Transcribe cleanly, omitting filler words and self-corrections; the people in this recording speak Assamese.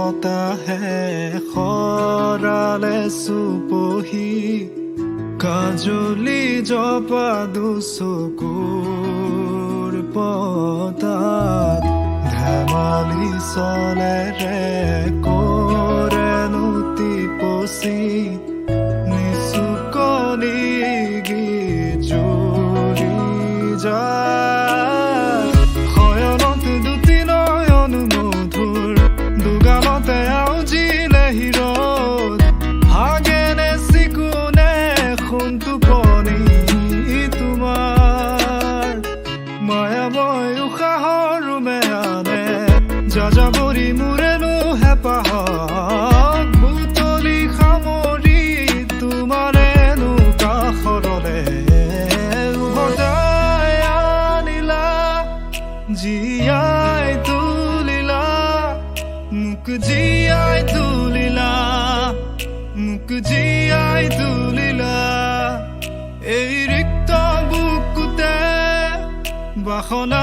বতাহে খৰালে চুপহি কাজলি জপা দুচকুৰ পতাত ধেমালি চলেৰে কৰেনো টিপচি নিচুকনি জুৰি যায় শয়নত দুটি নয়ন মধুৰ দুগালতে আউজিলে হিৰত হাগেনে চিকুনে সোণটোপনি তোমাৰ মায়াময় উশাহৰ ৰুমেয়ানে যাযাবৰী মোৰেনো হেঁপাহ বুটলি সামৰি তোমাৰেনো কাষৰলে উভতাই আনিলা জীয়াই তুলিলা মোক জীয়াই তুলিলা মোক জীয়াই তুলিলা এই ৰিক্ত বুকুতে বাসনা